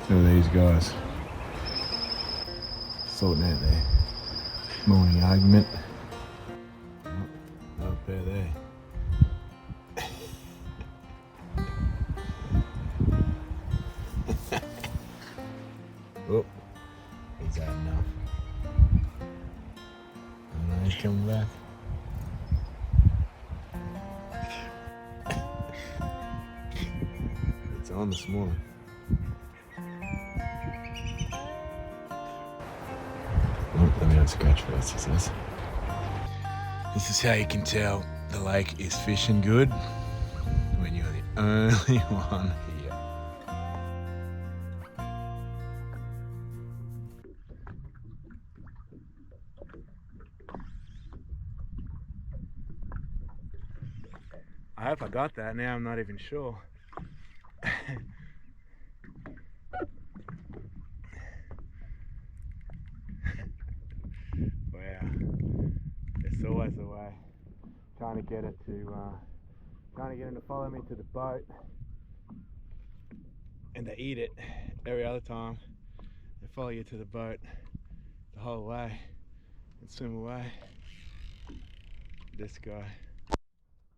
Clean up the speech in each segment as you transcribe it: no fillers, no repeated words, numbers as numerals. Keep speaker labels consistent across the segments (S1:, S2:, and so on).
S1: Look at these guys sorting out their morning argument. Oh, up there. Oh, he's had enough. Oh no, he's coming back. It's on this morning. Oh, let me have a scratch first, he says. This is how you can tell the lake is fishing good when you're the only one here. I hope I got that. Now I'm not even sure. Wow, it's always the way. Trying to get him to follow me to the boat, and they eat it every other time. They follow you to the boat the whole way and swim away. This guy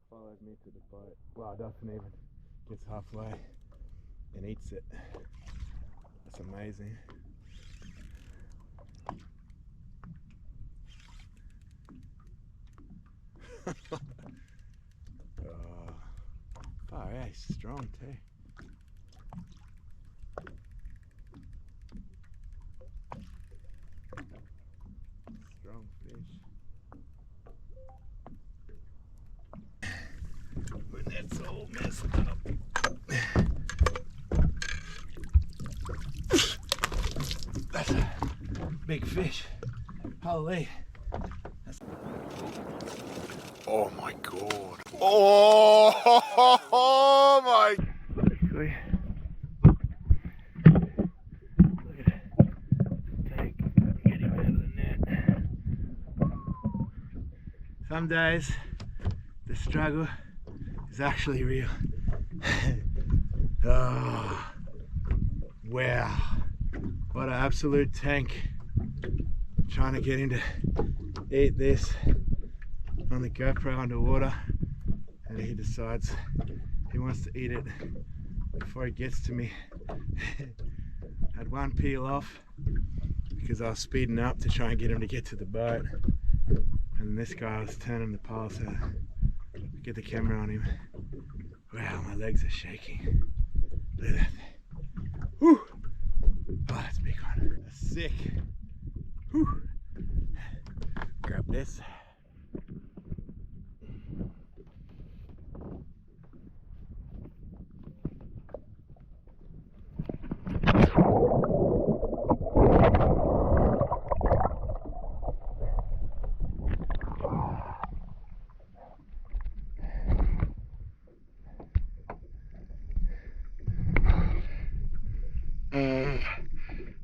S1: follows me to the boat. Well, doesn't even. Gets halfway and eats it. That's amazing. Oh yeah, he's strong too. Strong fish. When that's all messed up. That's a big fish. Holy. Oh my god. Oh my. Basically. Look at it. Get him out of the net. Some days the struggle is actually real. Oh, wow. What an absolute tank. Trying to get him to eat this on the GoPro underwater, and he decides he wants to eat it before he gets to me. Had one peel off because I was speeding up to try and get him to get to the boat, and this guy was turning the pole so get the camera on him. Wow, my legs are shaking. Look at that thing. Whew. Oh, that's a big one. That's sick. Whew. Grab this.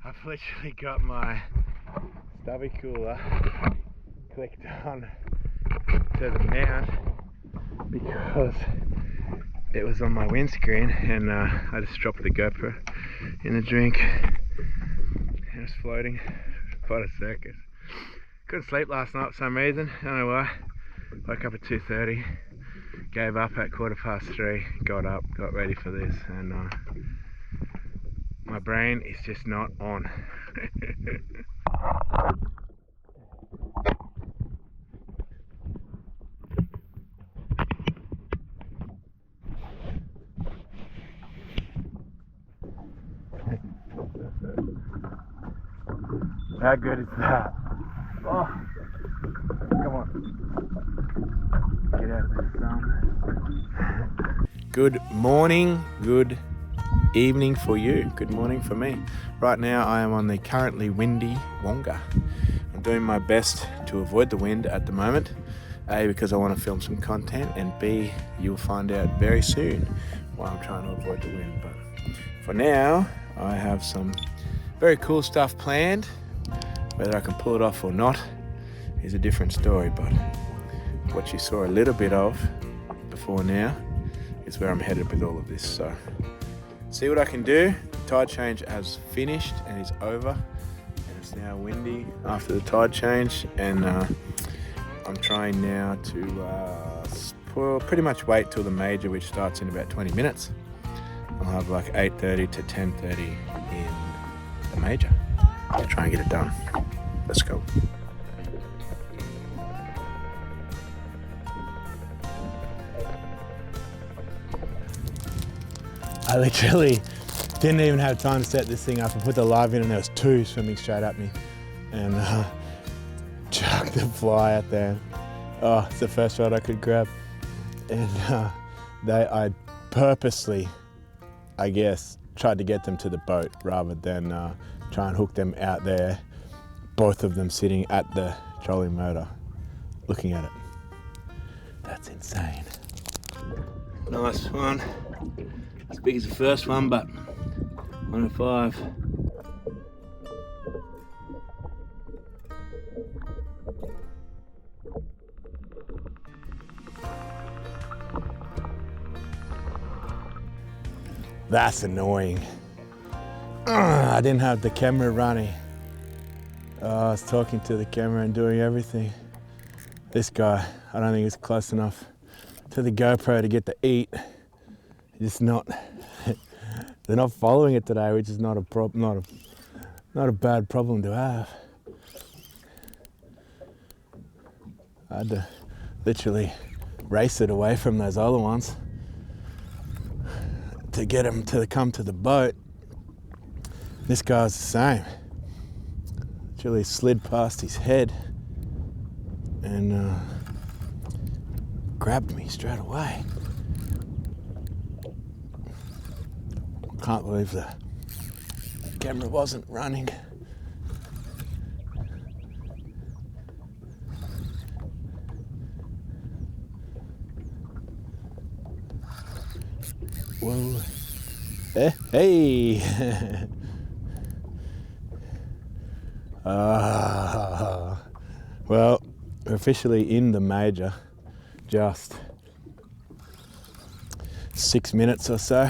S1: I've literally got my stubby cooler clicked on to the mount because it was on my windscreen, and I just dropped the GoPro in the drink. It was floating. Quite a circus. Couldn't sleep last night for some reason. I don't know why. Woke up at 2:30. Gave up at 3:15. Got up, got ready for this, and my brain is just not on. How good is that? Oh, come on. Get out of the sun. Good morning, good evening for you, good morning for me. Right now I am on the currently windy Awoonga. I'm doing my best to avoid the wind at the moment. A, because I want to film some content, and B, you'll find out very soon why I'm trying to avoid the wind. But for now, I have some very cool stuff planned. Whether I can pull it off or not is a different story, but what you saw a little bit of before now is where I'm headed with all of this. So see what I can do, tide change has finished and is over, and it's now windy after the tide change, and I'm trying now to pretty much wait till the major, which starts in about 20 minutes. I'll have like 8:30 to 10:30 in the major. I'll try and get it done. Let's go. I literally didn't even have time to set this thing up. I put the live in and there was 2 swimming straight at me, and chucked the fly out there. Oh, it's the first rod I could grab. And I purposely, I guess, tried to get them to the boat rather than try and hook them out there, both of them sitting at the trolling motor, looking at it. That's insane. Nice one. As big as the first one, but 105. That's annoying. I didn't have the camera running. I was talking to the camera and doing everything. This guy, I don't think he's close enough to the GoPro to get to eat. Just not. They're not following it today, which is not a problem. Not a bad problem to have. I had to literally race it away from those other ones to get him to come to the boat. This guy's the same. Literally slid past his head and grabbed me straight away. Can't believe the camera wasn't running. Whoa. Hey! Well, we're officially in the major. Just 6 minutes or so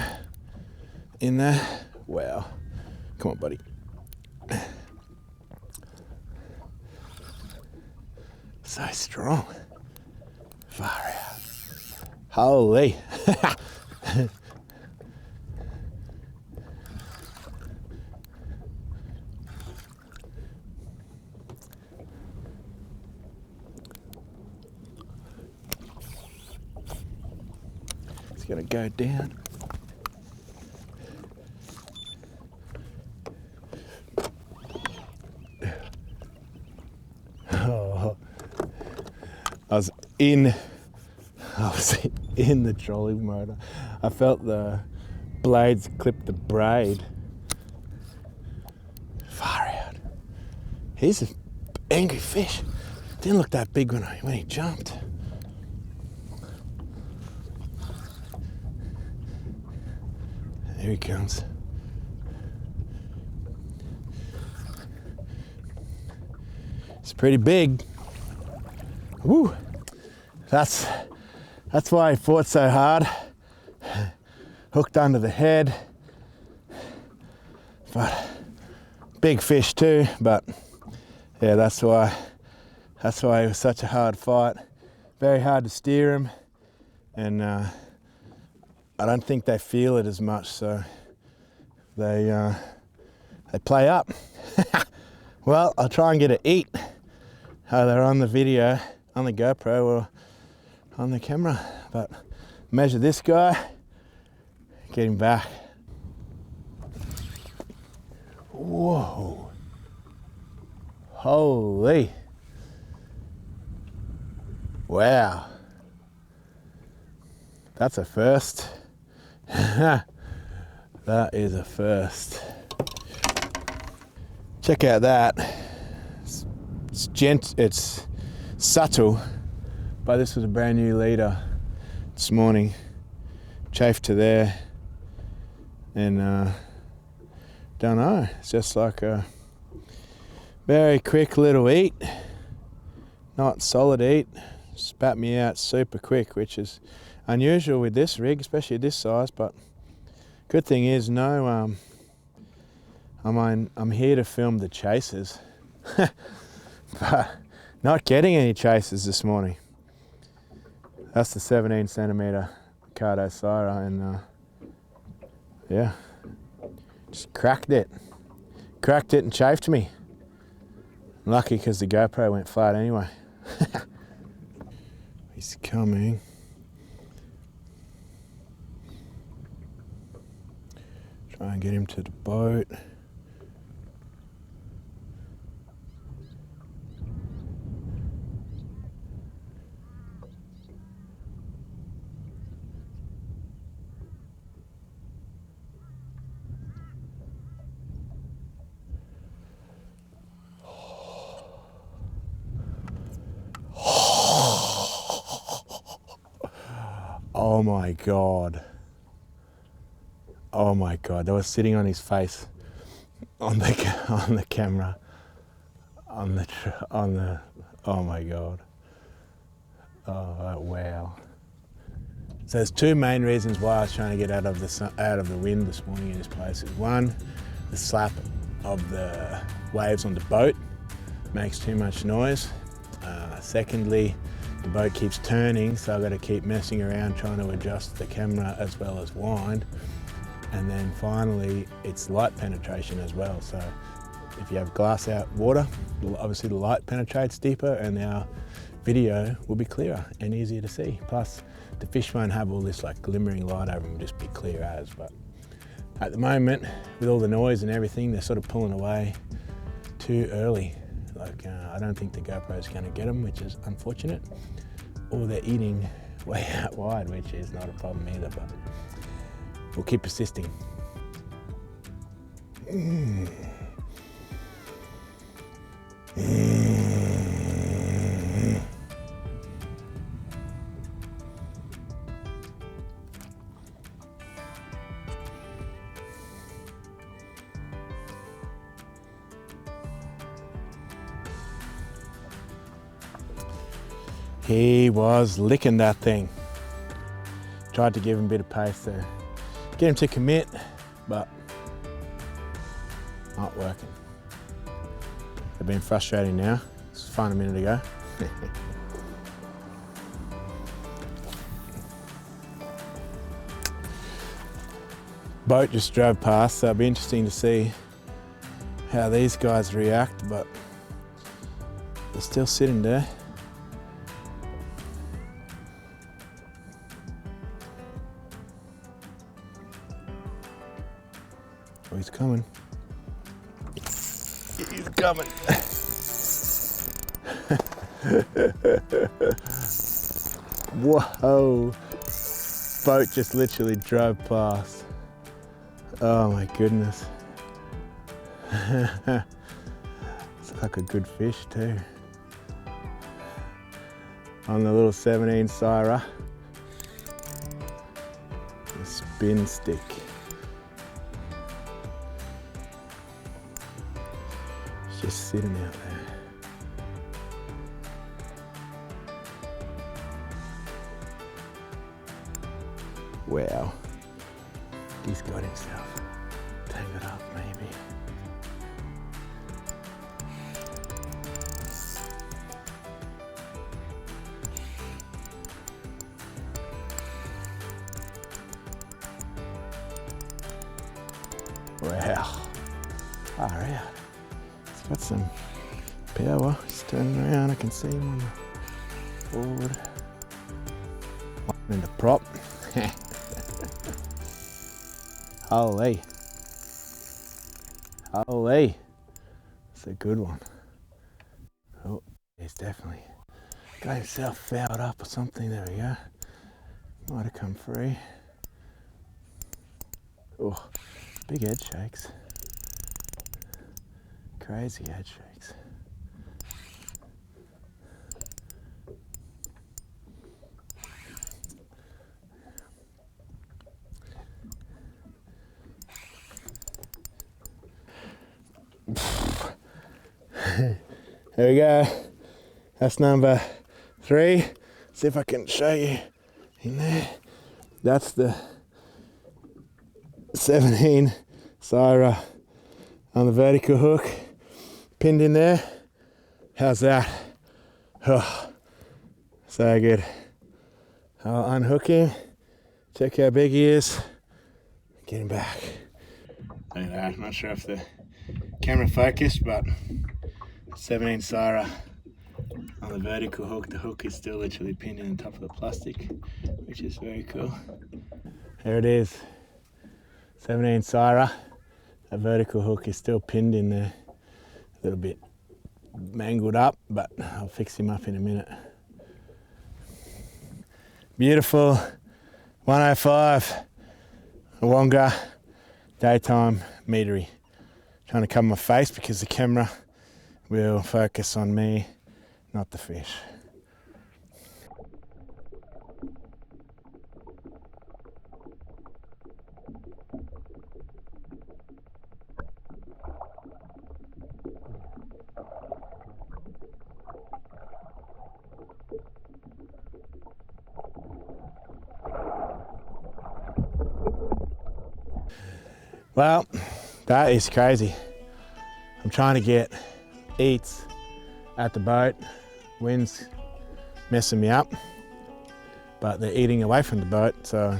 S1: in there. Wow. Come on, buddy. So strong. Far out. Holy. It's gonna go down. I was in the trolling motor. I felt the blades clip the braid. Far out. He's an angry fish. Didn't look that big when he jumped. Here he comes. It's pretty big. Woo! That's why he fought so hard. Hooked under the head. But big fish too, but yeah, that's why it was such a hard fight. Very hard to steer him, and I don't think they feel it as much, so they play up. Well, I'll try and get it eat. Either on the video, on the GoPro, or on the camera. But measure this guy, get him back. Whoa. Holy. Wow. That's a first. That is a first. Check out that. It's subtle, but this was a brand new leader this morning. Chafed to there, and don't know. It's just like a very quick little eat, not solid eat. Spat me out super quick, which is unusual with this rig, especially this size. But good thing is no I mean, I'm here to film the chasers, but not getting any chasers this morning. That's the 17 centimeter Mikado Saira, and yeah, just cracked it and chafed me. Lucky because the GoPro went flat anyway. He's coming. Try and get him to the boat. Oh my God. Oh my God, that was sitting on his face on the camera, oh my God. Oh wow. So there's two main reasons why I was trying to get out of the wind this morning in this place. One, the slap of the waves on the boat makes too much noise. Secondly, the boat keeps turning, so I've got to keep messing around trying to adjust the camera as well as wind. And then finally, it's light penetration as well. So if you have glass out water, obviously the light penetrates deeper and our video will be clearer and easier to see. Plus, the fish won't have all this like glimmering light over them, it'll just be clear as. But at the moment, with all the noise and everything, they're sort of pulling away too early. Like, I don't think the GoPro is going to get them, which is unfortunate. Or they're eating way out wide, which is not a problem either, but we'll keep persisting. He was licking that thing. Tried to give him a bit of pace to get him to commit, but not working. They've been frustrating now. It's fun a minute ago. Boat just drove past, so it'll be interesting to see how these guys react, but they're still sitting there. Oh, he's coming. He's coming. Whoa. Boat just literally drove past. Oh my goodness. It's like a good fish too. On the little 17 Saira. The spin stick. Just sitting out there. Wow. He's got himself tangled up maybe. Wow. Far out. Got some power. He's turning around. I can see him on the forward. And the prop. Holy. Holy. It's a good one. Oh, he's definitely got himself fouled up or something. There we go. Might have come free. Oh, big head shakes. Crazy head shakes. There we go. That's number 3. See if I can show you in there. That's the 17 Saira on the vertical hook, pinned in there. How's that? Oh, so good. I'll unhook him, check how big he is, get him back. Look at that, I'm not sure if the camera focused, but 17 Saira on the vertical hook. The hook is still literally pinned in the top of the plastic, which is very cool. There it is, 17 Saira. That vertical hook is still pinned in there. A little bit mangled up, but I'll fix him up in a minute. Beautiful 105 Awoonga daytime meatery. Trying to cover my face because the camera will focus on me, not the fish. Well, that is crazy. I'm trying to get eats at the boat. Wind's messing me up, but they're eating away from the boat, so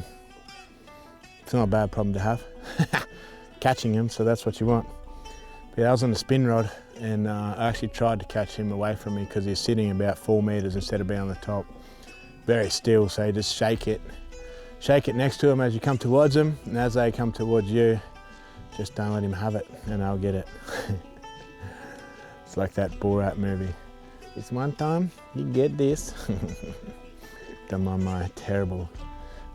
S1: it's not a bad problem to have. Catching him, so that's what you want. But yeah, I was on the spin rod, and I actually tried to catch him away from me because he's sitting about 4 meters instead of being on the top. Very still, so you just shake it next to him as you come towards him, and as they come towards you, just don't let him have it, and I'll get it. It's like that Borat movie. This one time, you get this. Don't mind my terrible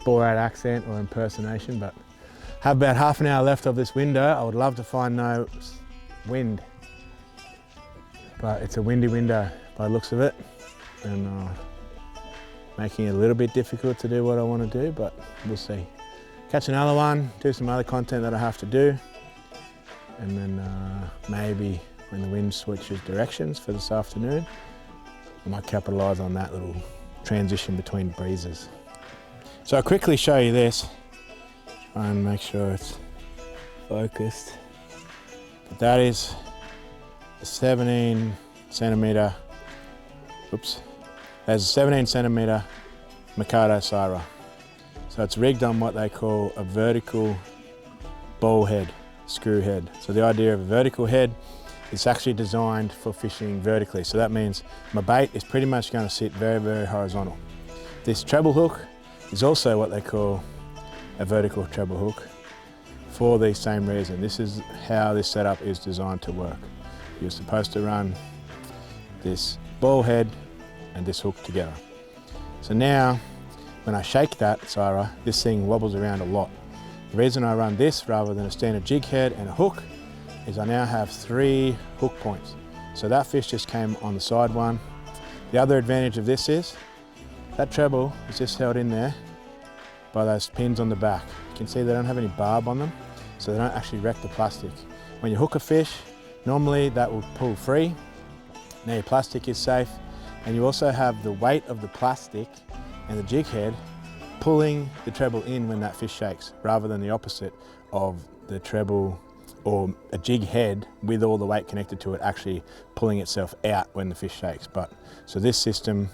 S1: Borat accent or impersonation, but I have about half an hour left of this window. I would love to find no wind, but it's a windy window by the looks of it, and making it a little bit difficult to do what I want to do, but we'll see. Catch another one, do some other content that I have to do, and then maybe when the wind switches directions for this afternoon, I might capitalise on that little transition between breezes. So I'll quickly show you this, try and make sure it's focused. But that is a 17 centimetre, oops, there's a 17 centimetre Mikado Saira. So it's rigged on what they call a vertical ball head, screw head. So the idea of a vertical head, it's actually designed for fishing vertically. So that means my bait is pretty much going to sit very, very horizontal. This treble hook is also what they call a vertical treble hook for the same reason. This is how this setup is designed to work. You're supposed to run this ball head and this hook together. So now, when I shake that Saira, this thing wobbles around a lot. The reason I run this rather than a standard jig head and a hook is I now have 3 hook points. So that fish just came on the side one. The other advantage of this is that treble is just held in there by those pins on the back. You can see they don't have any barb on them, so they don't actually wreck the plastic. When you hook a fish, normally that will pull free. Now your plastic is safe, and you also have the weight of the plastic and the jig head pulling the treble in when that fish shakes, rather than the opposite of the treble or a jig head with all the weight connected to it actually pulling itself out when the fish shakes. But so this system,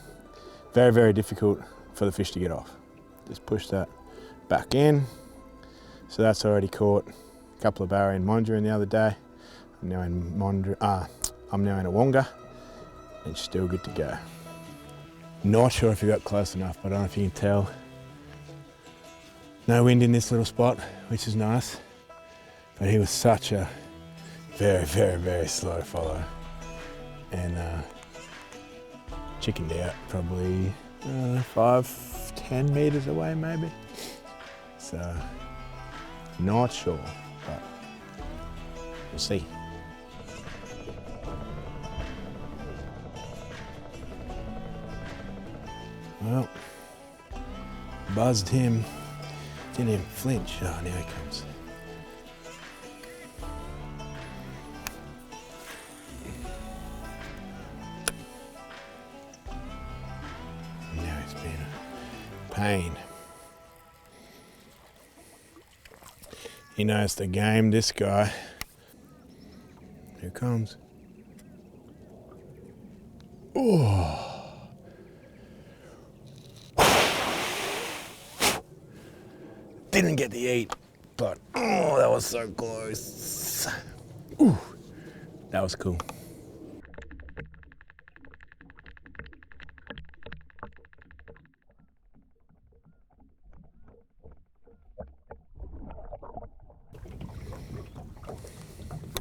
S1: very, very difficult for the fish to get off. Just push that back in. So that's already caught a couple of barra in Mondrian the other day. I'm now in Awoonga, and still good to go. Not sure if you got close enough, but I don't know if you can tell. No wind in this little spot, which is nice. But he was such a very, very, very slow follow. And chickened out probably 5-10 meters away maybe. So, not sure, but we'll see. Well, buzzed him, didn't even flinch. Oh, now he comes. Now it's been a pain. He knows the game, this guy. comes. Oh. Didn't get the 8, but oh, that was so close. Ooh, that was cool.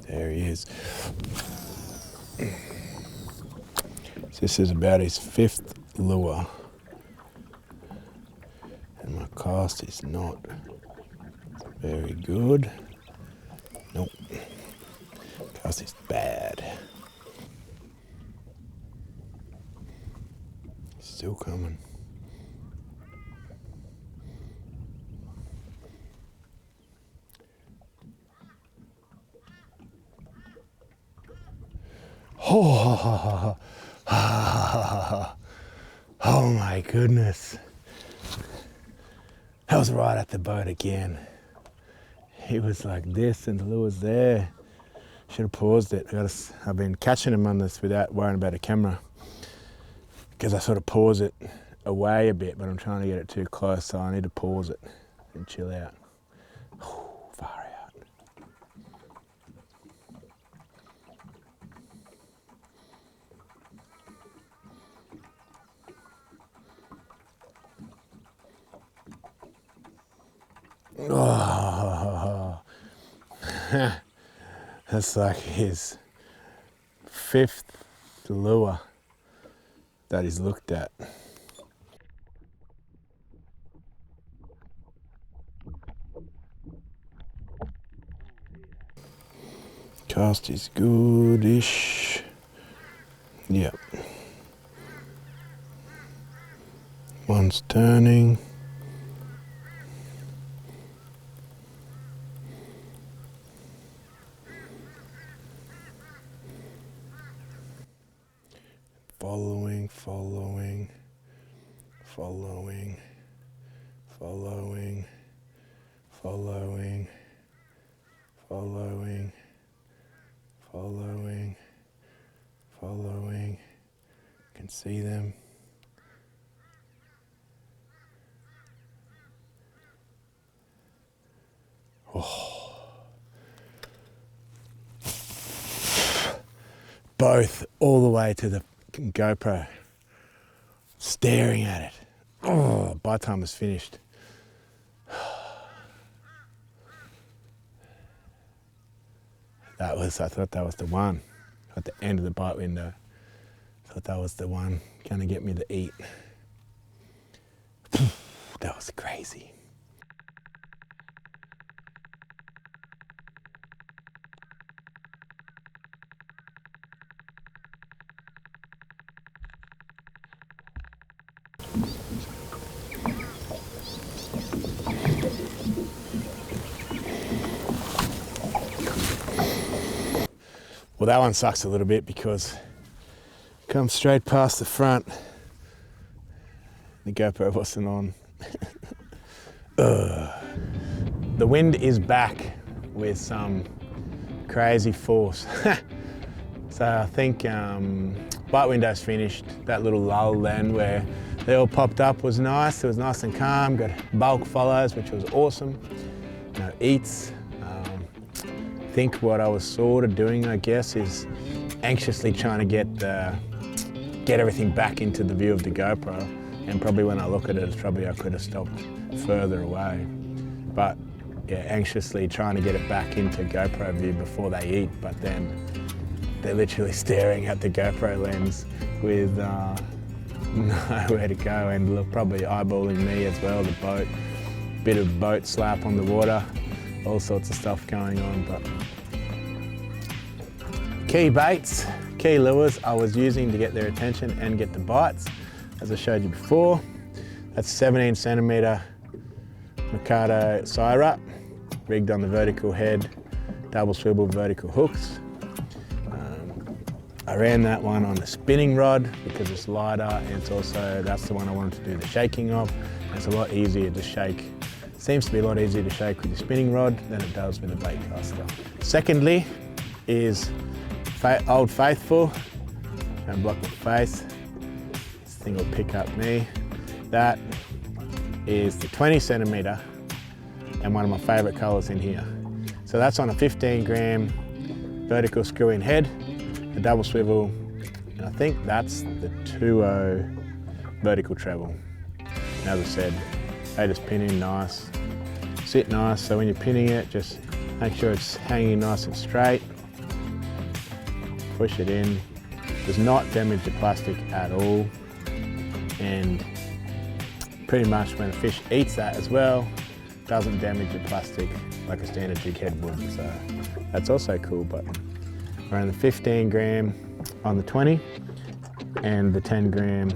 S1: There he is. So this is about his 5th lure. And my cast is not very good. Nope. Cast is bad. Still coming. Oh, oh my goodness. That was right at the boat again. He was like this and the lure's there. Should have paused it. I've been catching him on this without worrying about a camera because I sort of pause it away a bit, but I'm trying to get it too close, so I need to pause it and chill out. Far out. Oh, that's like his 5th lure that he's looked at. Cast is goodish. Yep. One's turning. Following, following, following, following, following, following, following, following. Can see them. Oh. Both all the way to the GoPro, staring at it. Oh, by the time it's finished. I thought that was the one. At the end of the bite window. Thought that was the one gonna get me to eat. That was crazy. Well, that one sucks a little bit because it comes straight past the front. The GoPro wasn't on. The wind is back with some crazy force. So I think bite window's finished. That little lull then where they all popped up was nice. It was nice and calm. Got bulk follows, which was awesome. No eats. I think what I was sort of doing, I guess, is anxiously trying to get everything back into the view of the GoPro. And probably when I look at it, it's probably I could have stopped further away. But yeah, anxiously trying to get it back into GoPro view before they eat, but then they're literally staring at the GoPro lens with nowhere to go, and look, probably eyeballing me as well, the boat. Bit of boat slap on the water, all sorts of stuff going on. But key baits, key lures I was using to get their attention and get the bites, as I showed you before. That's 17 centimetre Mikado Saira, rigged on the vertical head, double swivel vertical hooks. I ran that one on a spinning rod because it's lighter, and it's also, that's the one I wanted to do the shaking of. It's a lot easier to shake. Seems to be a lot easier to shake with the spinning rod than it does with the bait caster. Secondly is Old Faithful. Don't block my face. This thing will pick up me. That is the 20 centimetre and one of my favourite colours in here. So that's on a 15 gram vertical screw-in head, a double swivel, and I think that's the 2.0 vertical treble. And as I said, they just pin in nice, sit nice, so when you're pinning it, just make sure it's hanging nice and straight. Push it in. Does not damage the plastic at all. And pretty much when a fish eats that as well, doesn't damage the plastic like a standard jig head would. So that's also cool, but we're on the 15 gram on the 20 and the 10 gram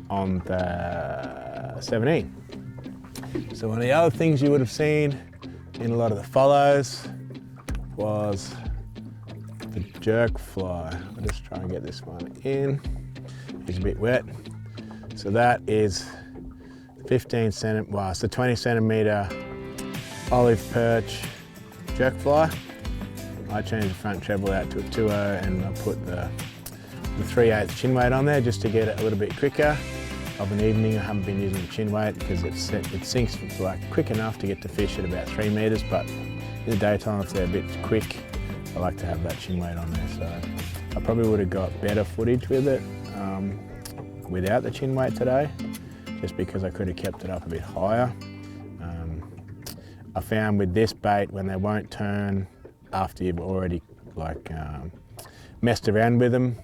S1: on the 17. So one of the other things you would have seen in a lot of the follows was the JerkFly. I'll just try and get this one in. It's a bit wet. So that is 15 centimetre, well, it's the 20 centimetre olive perch JerkFly. I changed the front treble out to a 2.0 and I put the 3/8 chin weight on there just to get it a little bit quicker. Of an evening, I haven't been using the chin weight because it sinks like quick enough to get to fish at about 3 metres, but in the daytime, if they're a bit quick, I like to have that chin weight on there. So I probably would have got better footage with it without the chin weight today, just because I could have kept it up a bit higher. I found with this bait, when they won't turn after you've already messed around with them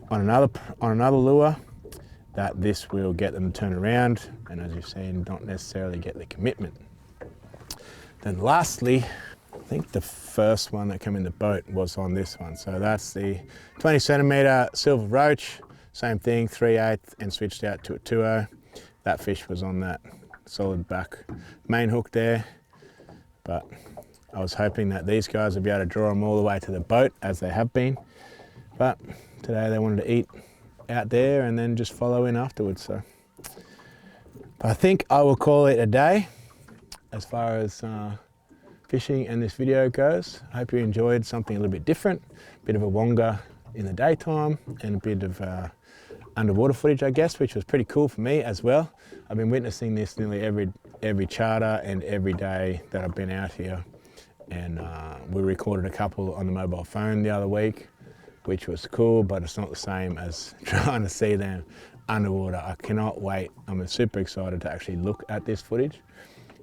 S1: on another lure, that this will get them to turn around, and as you've seen, not necessarily get the commitment. Then lastly, I think the first one that came in the boat was on this one. So that's the 20 centimetre silver roach, same thing, 3/8 and switched out to a 2.0. That fish was on that solid back main hook there, but I was hoping that these guys would be able to draw them all the way to the boat, as they have been, but today they wanted to eat out there and then just follow in afterwards. So I think I will call it a day as far as fishing and this video goes. I hope you enjoyed something a little bit different, a bit of a wonga in the daytime and a bit of underwater footage, I guess, which was pretty cool for me as well. I've been witnessing this nearly every charter and every day that I've been out here, and we recorded a couple on the mobile phone the other week, which was cool, but it's not the same as trying to see them underwater. I cannot wait. I'm super excited to actually look at this footage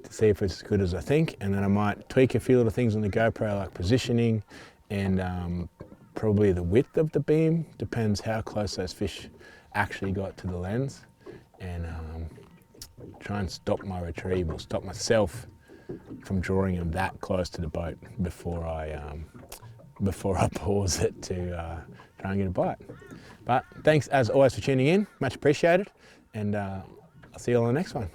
S1: to see if it's as good as I think, and then I might tweak a few little things on the GoPro, like positioning and probably the width of the beam. Depends how close those fish actually got to the lens, and try and stop my retrieve, or stop myself from drawing them that close to the boat before I pause it to try and get a bite. But thanks as always for tuning in, much appreciated, and I'll see you all on the next one.